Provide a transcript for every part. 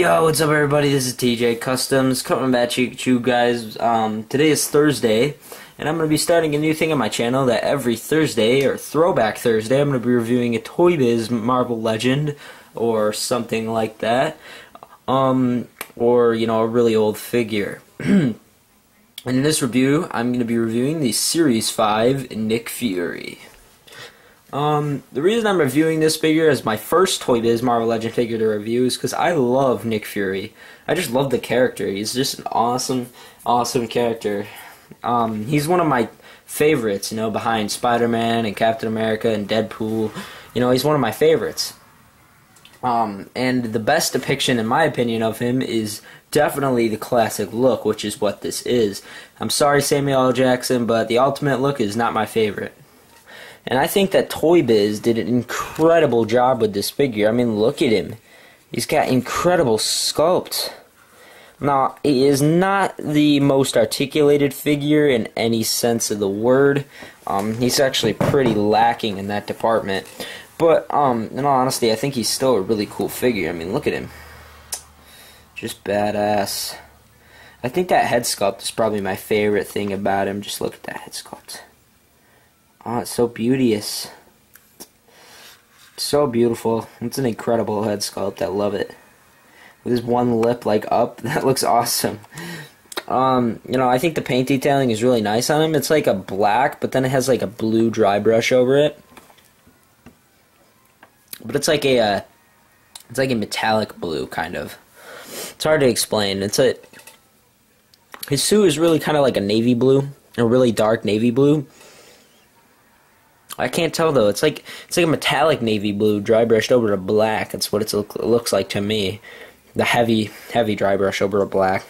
Yo, what's up everybody? This is TJ Customs coming back to you guys. Today is Thursday, and I'm going to be starting a new thing on my channel that every Thursday, or Throwback Thursday, I'm going to be reviewing a Toy Biz Marvel Legend, or something like that. Or, you know, a really old figure. And in this review, I'm going to be reviewing the Series 5 Nick Fury. The reason I'm reviewing this figure as my first Toy Biz Marvel Legend figure to review is because I love Nick Fury. I just love the character. He's just an awesome character. He's one of my favorites, you know, behind Spider-Man and Captain America and Deadpool. You know, he's one of my favorites. And the best depiction, in my opinion, of him is definitely the classic look, which is what this is. I'm sorry, Samuel L. Jackson, but the ultimate look is not my favorite. And I think that Toy Biz did an incredible job with this figure. I mean, look at him. He's got incredible sculpt. Now, he is not the most articulated figure in any sense of the word. He's actually pretty lacking in that department. But, in all honesty, I think he's still a really cool figure. I mean, look at him. Just badass. I think that head sculpt is probably my favorite thing about him. Just look at that head sculpt. Oh, it's so beauteous. So beautiful. It's an incredible head sculpt. I love it. With his one lip like up, that looks awesome. You know, I think the paint detailing is really nice on him. It's like a black, but then it has like a blue dry brush over it. But it's like a metallic blue kind of. It's hard to explain. His suit is really kind of like a navy blue, a really dark navy blue. I can't tell though. It's like a metallic navy blue, dry brushed over to black. That's what it looks like to me. The heavy dry brush over to black.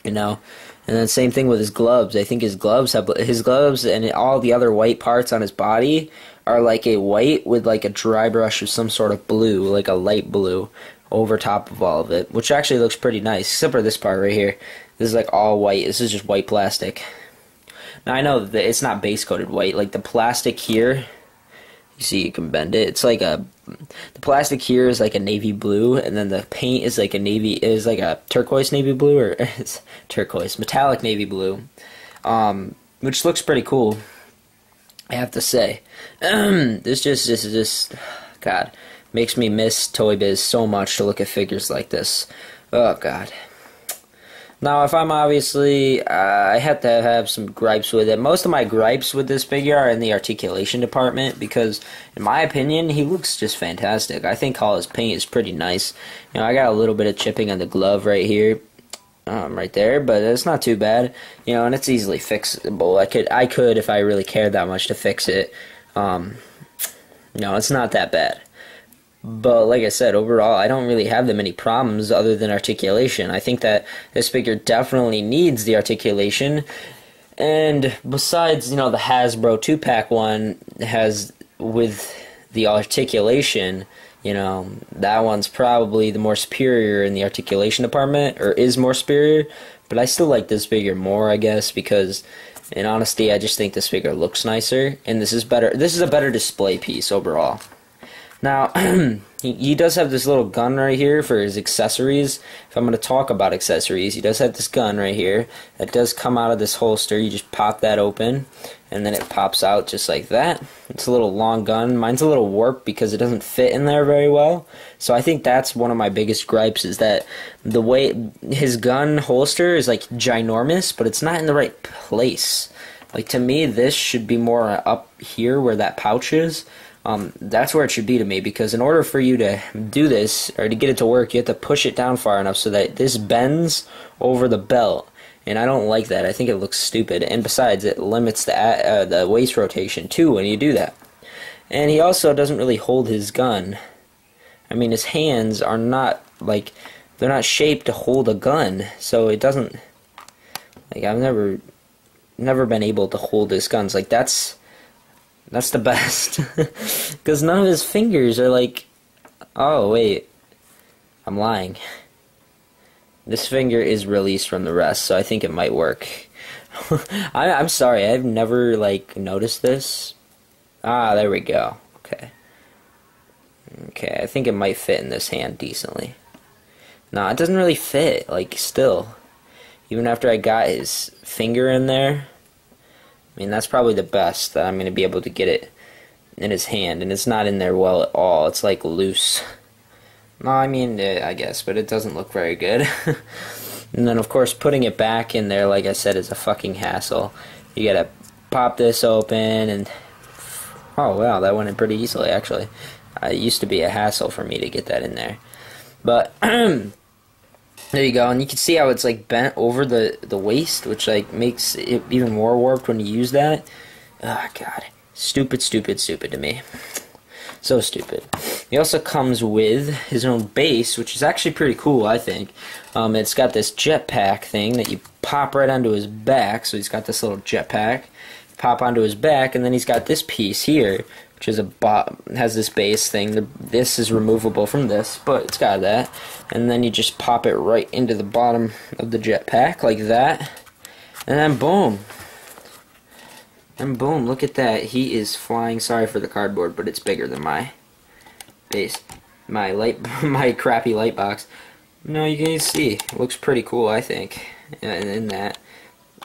You know, and then same thing with his gloves. I think his gloves and all the other white parts on his body are like a white with like a dry brush of some sort of blue, like a light blue, over top of all of it, which actually looks pretty nice. Except for this part right here. This is like all white. This is just white plastic. Now, I know that it's not base-coated white. Like, the plastic here, you see you can bend it. It's like the plastic here is like a navy blue, and then the paint is like a turquoise navy blue, or it's turquoise, metallic navy blue, which looks pretty cool, I have to say. This just, God, makes me miss Toy Biz so much to look at figures like this. Oh, God. Now, if I'm obviously, I have to have some gripes with it. Most of my gripes with this figure are in the articulation department because, in my opinion, he looks just fantastic. I think all his paint is pretty nice. You know, I got a little bit of chipping on the glove right here, right there, but it's not too bad. You know, and it's easily fixable. I could, if I really cared that much, to fix it. No, it's not that bad. But like I said, overall, I don't really have that many problems other than articulation. I think that this figure definitely needs the articulation. And besides, you know, the Hasbro 2-pack one has with the articulation, you know, that one's probably the more superior in the articulation department, or is more superior. But I still like this figure more, I guess, because in honesty, I just think this figure looks nicer, and this is better. This is a better display piece overall. Now, he does have this little gun right here for his accessories. If I'm going to talk about accessories, he does have this gun right here that does come out of this holster. You just pop that open, and then it pops out just like that. It's a little long gun. Mine's a little warped because it doesn't fit in there very well. So I think that's one of my biggest gripes, is that the way his gun holster is like ginormous, but it's not in the right place. Like, to me, this should be more up here where that pouch is. That's where it should be to me, because in order for you to do this, or to get it to work, you have to push it down far enough so that this bends over the belt, and I don't like that. I think it looks stupid, and besides, it limits the waist rotation too when you do that. And he also doesn't really hold his gun. I mean, his hands are not, like, they're not shaped to hold a gun, so it doesn't, like, I've never been able to hold his guns. Like, that's the best. Because none of his fingers are like... Oh, wait. I'm lying. This finger is released from the rest, so I think it might work. I'm sorry, I've never, like, noticed this. Ah, there we go. Okay. Okay, I think it might fit in this hand decently. No, it doesn't really fit, like, still. Even after I got his finger in there, I mean, that's probably the best that I'm going to be able to get it in his hand, and it's not in there well at all. It's, like, loose. No, I mean, I guess, but it doesn't look very good. And then, of course, putting it back in there, like I said, is a fucking hassle. You gotta pop this open, and... Oh, wow, that went in pretty easily, actually. It used to be a hassle for me to get that in there. But, there you go, and you can see how it's, like, bent over the waist, which, like, makes it even more warped when you use that. Oh, God. Stupid, stupid, stupid to me. So stupid. He also comes with his own base, which is actually pretty cool, I think. It's got this jetpack thing that you pop right onto his back. So he's got this little jetpack. Pop onto his back, and then he's got this piece here, which is has this base thing. This is removable from this, but it's got that. And then you just pop it right into the bottom of the jetpack like that. And then boom. And boom, look at that. He is flying. Sorry for the cardboard, but it's bigger than my base. My crappy light box. No, you can see. It looks pretty cool, I think. In that.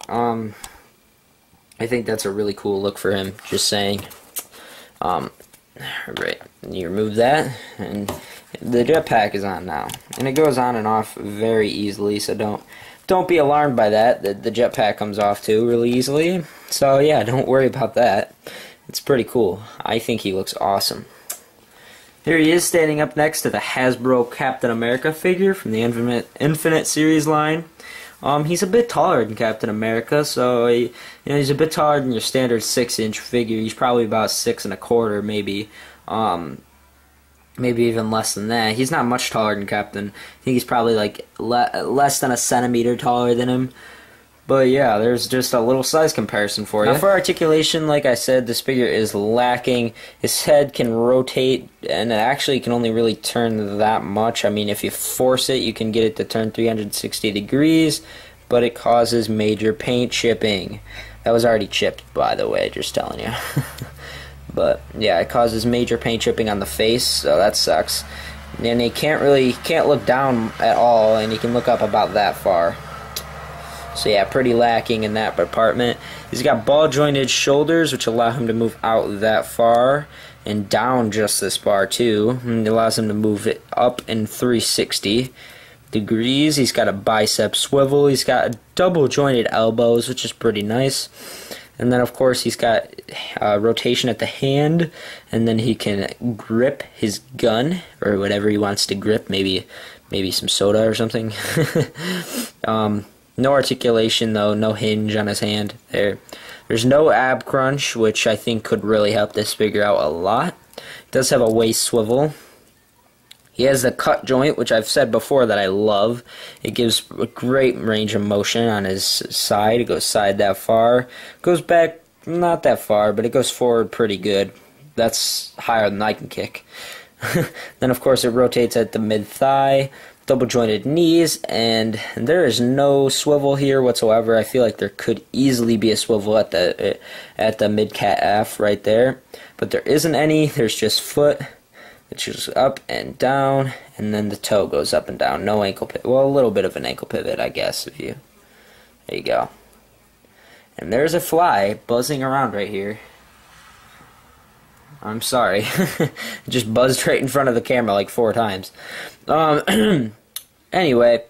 I think that's a really cool look for him, just saying. Right. You remove that, and the jetpack is on now. And it goes on and off very easily, so don't be alarmed by that. The jetpack comes off too really easily. So yeah, don't worry about that. It's pretty cool. I think he looks awesome. Here he is standing up next to the Hasbro Captain America figure from the Infinite series line. He's a bit taller than Captain America, so he's a bit taller than your standard 6-inch figure. He's probably about 6 1/4, maybe. Maybe even less than that. He's not much taller than Captain. I think he's probably like less than a centimeter taller than him. But yeah, there's just a little size comparison for you. Now for articulation, like I said, this figure is lacking. His head can rotate, and it actually can only really turn that much. I mean, if you force it, you can get it to turn 360 degrees, but it causes major paint chipping. That was already chipped, by the way, just telling you. But yeah, it causes major paint chipping on the face, so that sucks. And he can't look down at all, and he can look up about that far. So yeah, pretty lacking in that department. He's got ball jointed shoulders, which allow him to move out that far and down just this far too. And it allows him to move it up in 360 degrees. He's got a bicep swivel. He's got double jointed elbows, which is pretty nice. And then of course he's got rotation at the hand, and then he can grip his gun or whatever he wants to grip. Maybe some soda or something. No articulation though, no hinge on his hand there. There's no ab crunch, which I think could really help this figure out a lot. It does have a waist swivel. He has the cut joint, which I've said before that I love. It gives a great range of motion on his side. It goes side that far. Goes back not that far, but it goes forward pretty good. That's higher than I can kick. Then of course it rotates at the mid-thigh. Double jointed knees, and there is no swivel here whatsoever. I feel like there could easily be a swivel at the mid calf right there, but there isn't any. There's just foot, which is up and down, and then the toe goes up and down. No ankle pivot. Well, a little bit of an ankle pivot, I guess. There you go. And there's a fly buzzing around right here. I'm sorry. It just buzzed right in front of the camera like 4 times. Anyway,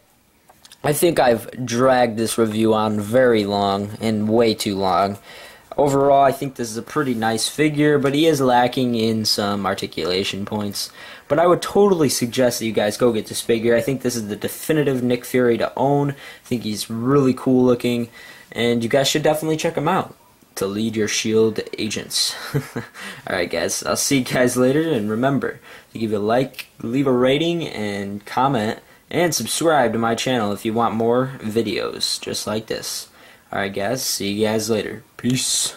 I think I've dragged this review on very long and way too long. Overall, I think this is a pretty nice figure, but he is lacking in some articulation points. But I would totally suggest that you guys go get this figure. I think this is the definitive Nick Fury to own. I think he's really cool looking, and you guys should definitely check him out to lead your S.H.I.E.L.D. agents. Alright guys, I'll see you guys later, and remember to give a like, leave a rating, and comment, and subscribe to my channel if you want more videos just like this. Alright guys, see you guys later. Peace.